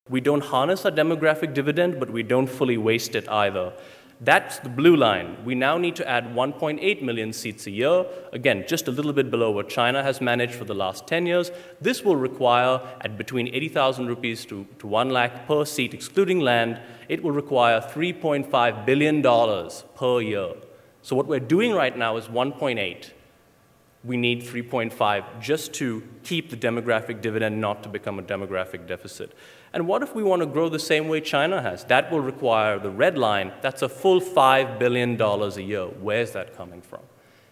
We don't harness our demographic dividend, but we don't fully waste it either. That's the blue line. We now need to add 1.8 million seats a year. Again, just a little bit below what China has managed for the last 10 years. This will require, at between 80,000 rupees to 1 lakh per seat, excluding land, it will require $3.5 billion per year. So what we're doing right now is 1.8. We need 3.5 just to keep the demographic dividend not to become a demographic deficit. And what if we want to grow the same way China has? That will require the red line. That's a full $5 billion a year. Where's that coming from?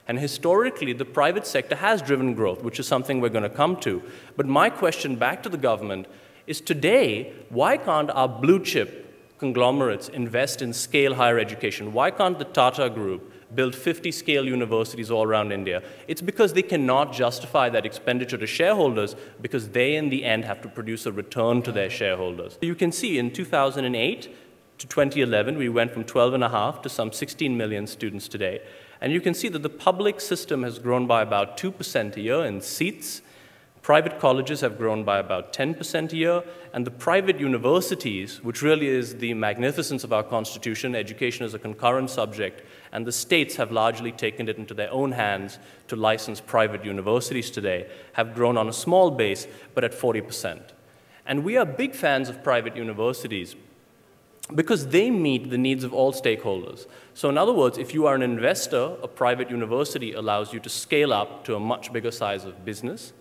And historically, the private sector has driven growth, which is something we're going to come to. But my question back to the government is today, why can't our blue chip conglomerates invest in scale higher education? Why can't the Tata Group build 50 scale universities all around India? It's because they cannot justify that expenditure to shareholders because they, in the end, have to produce a return to their shareholders. You can see in 2008 to 2011, we went from 12.5 to some 16 million students today. And you can see that the public system has grown by about 2% a year in seats. Private colleges have grown by about 10% a year, and the private universities, which really is the magnificence of our Constitution, education is a concurrent subject, and the states have largely taken it into their own hands to license private universities today, have grown on a small base, but at 40%. And we are big fans of private universities because they meet the needs of all stakeholders. So in other words, if you are an investor, a private university allows you to scale up to a much bigger size of business.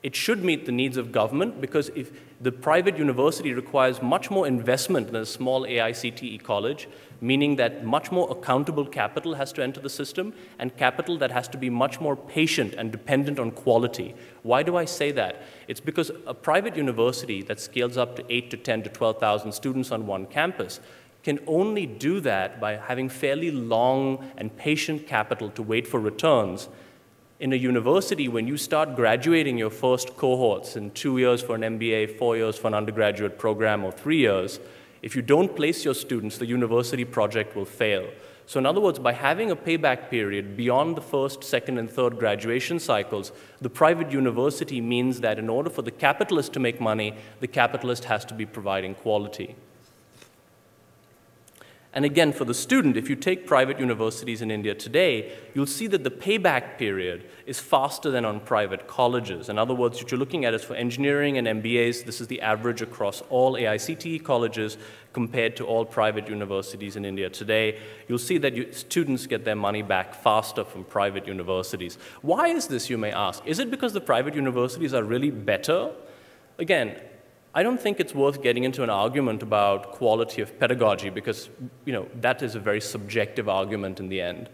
It should meet the needs of government because if the private university requires much more investment than a small AICTE college, meaning that much more accountable capital has to enter the system and capital that has to be much more patient and dependent on quality. Why do I say that? It's because a private university that scales up to 8 to 10 to 12,000 students on one campus can only do that by having fairly long and patient capital to wait for returns. In a university, when you start graduating your first cohorts in 2 years for an MBA, 4 years for an undergraduate program, or 3 years, if you don't place your students, the university project will fail. So in other words, by having a payback period beyond the first, second, and third graduation cycles, the private university means that in order for the capitalist to make money, the capitalist has to be providing quality. And again, for the student, if you take private universities in India today, you'll see that the payback period is faster than on private colleges. In other words, what you're looking at is for engineering and MBAs, this is the average across all AICTE colleges compared to all private universities in India today. You'll see that students get their money back faster from private universities. Why is this, you may ask? Is it because the private universities are really better? Again, I don't think it's worth getting into an argument about quality of pedagogy because, that is a very subjective argument in the end.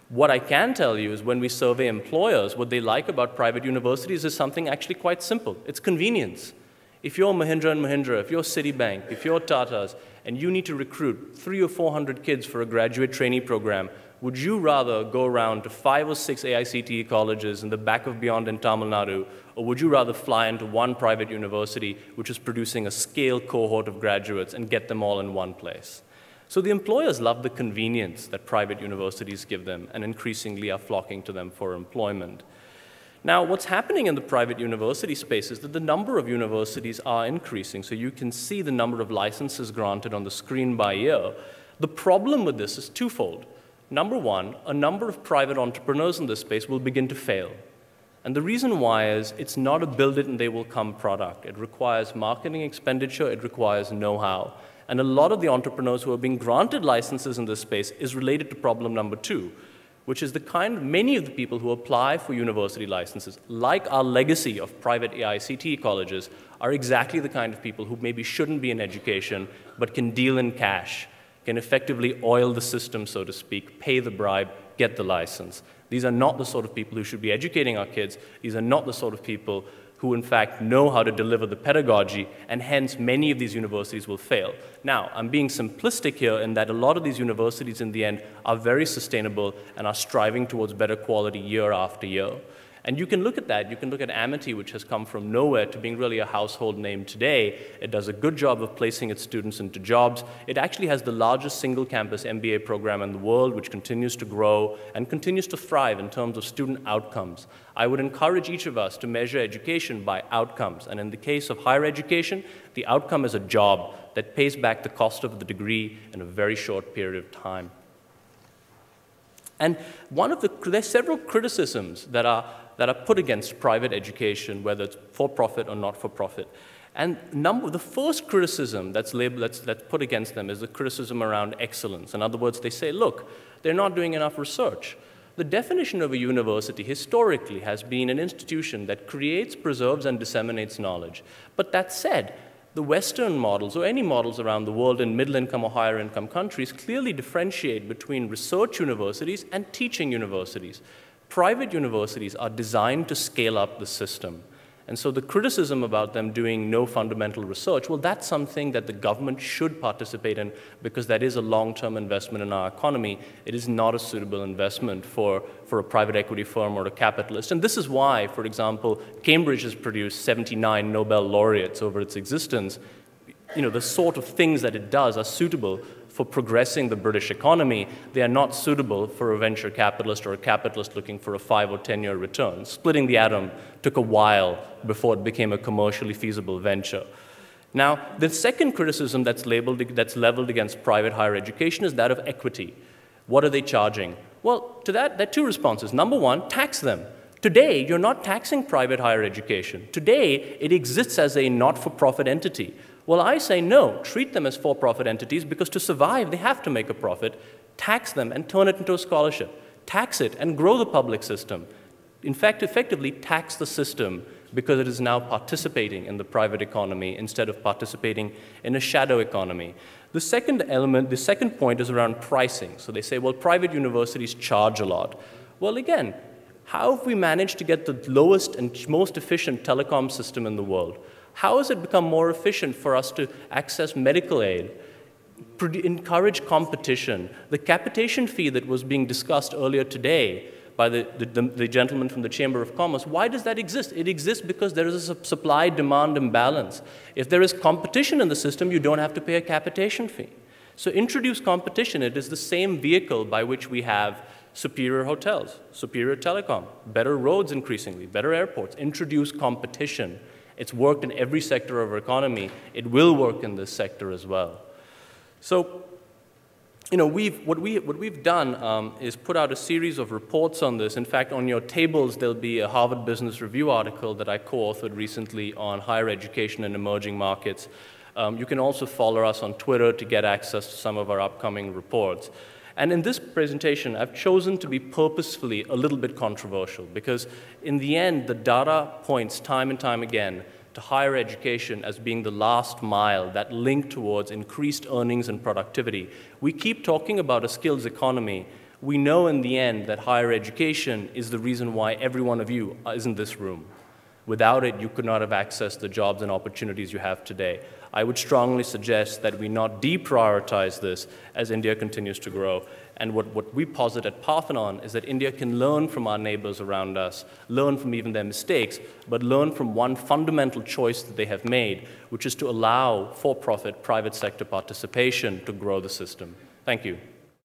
What I can tell you is when we survey employers, what they like about private universities is something actually quite simple. It's convenience. If you're Mahindra & Mahindra, if you're Citibank, if you're Tata's, and you need to recruit 300 or 400 kids for a graduate trainee program, would you rather go around to 5 or 6 AICTE colleges in the back of beyond in Tamil Nadu, or would you rather fly into one private university which is producing a scale cohort of graduates and get them all in one place? So the employers love the convenience that private universities give them and increasingly are flocking to them for employment. Now, what's happening in the private university space is that the number of universities are increasing. So you can see the number of licenses granted on the screen by year. The problem with this is twofold. Number one, a number of private entrepreneurs in this space will begin to fail. And the reason why is it's not a build it and they will come product. It requires marketing expenditure, it requires know-how. And a lot of the entrepreneurs who are being granted licenses in this space is related to problem number two, which is many of the people who apply for university licenses, like our legacy of private AICTE colleges, are exactly the kind of people who maybe shouldn't be in education, but can deal in cash, can effectively oil the system, so to speak, pay the bribe, get the license. These are not the sort of people who should be educating our kids. These are not the sort of people who, in fact, know how to deliver the pedagogy, and hence many of these universities will fail. Now, I'm being simplistic here in that a lot of these universities in the end are very sustainable and are striving towards better quality year after year. And you can look at that. You can look at Amity, which has come from nowhere to being really a household name today. It does a good job of placing its students into jobs. It actually has the largest single-campus MBA program in the world, which continues to grow and continues to thrive in terms of student outcomes. I would encourage each of us to measure education by outcomes. And in the case of higher education, the outcome is a job that pays back the cost of the degree in a very short period of time. And there's several criticisms that are put against private education, whether it's for-profit or not-for-profit. And the first criticism that's put against them is the criticism around excellence. In other words, they say, look, they're not doing enough research. The definition of a university historically has been an institution that creates, preserves, and disseminates knowledge. But that said, the Western models, or any models around the world in middle-income or higher-income countries, clearly differentiate between research universities and teaching universities. Private universities are designed to scale up the system. And so the criticism about them doing no fundamental research, well, that's something that the government should participate in because that is a long-term investment in our economy. It is not a suitable investment for a private equity firm or a capitalist. And this is why, for example, Cambridge has produced 79 Nobel laureates over its existence. You know, the sort of things that it does are suitable for progressing the British economy. They are not suitable for a venture capitalist or a capitalist looking for a 5 or 10-year return. Splitting the atom took a while before it became a commercially feasible venture. Now, the second criticism that's leveled against private higher education is that of equity. What are they charging? Well, to that, there are two responses. Number one, tax them. Today, you're not taxing private higher education. Today, it exists as a not-for-profit entity. Well, I say no, treat them as for-profit entities because to survive, they have to make a profit. Tax them and turn it into a scholarship. Tax it and grow the public system. In fact, effectively tax the system because it is now participating in the private economy instead of participating in a shadow economy. The second element, the second point is around pricing. So they say, well, private universities charge a lot. Well, again, how have we managed to get the lowest and most efficient telecom system in the world? How has it become more efficient for us to access medical aid, encourage competition? The capitation fee that was being discussed earlier today by the gentleman from the Chamber of Commerce, why does that exist? It exists because there is a supply-demand imbalance. If there is competition in the system, you don't have to pay a capitation fee. So introduce competition. It is the same vehicle by which we have superior hotels, superior telecom, better roads increasingly, better airports. Introduce competition. It's worked in every sector of our economy. It will work in this sector as well. So, you know, what we've done is put out a series of reports on this. In fact, on your tables, there'll be a Harvard Business Review article that I co-authored recently on higher education in emerging markets. You can also follow us on Twitter to get access to some of our upcoming reports. And in this presentation, I've chosen to be purposefully a little bit controversial because in the end, the data points time and time again to higher education as being the last mile, that link towards increased earnings and productivity. We keep talking about a skills economy. We know in the end that higher education is the reason why every one of you is in this room. Without it, you could not have accessed the jobs and opportunities you have today. I would strongly suggest that we not deprioritize this as India continues to grow. And what we posit at Parthenon is that India can learn from our neighbors around us, learn from even their mistakes, but learn from one fundamental choice that they have made, which is to allow for-profit private sector participation to grow the system. Thank you.